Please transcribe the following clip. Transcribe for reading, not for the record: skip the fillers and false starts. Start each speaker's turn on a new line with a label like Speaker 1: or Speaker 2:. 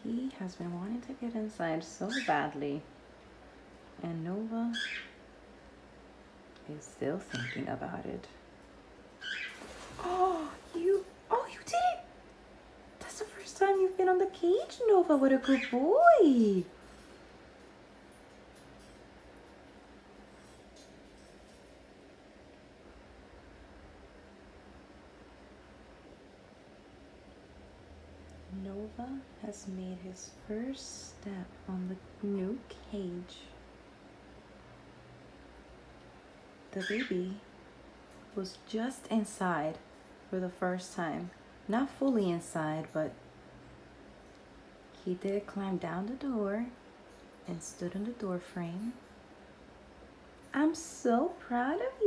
Speaker 1: He has been wanting to get inside so badly, and Nova is still thinking about it. You did it! That's the first time you've been on the cage, Nova. What a good boy! Nova has made his first step on the new cage. The baby was just inside for the first time. Not fully inside, but he did climb down the door and stood on the door frame. I'm so proud of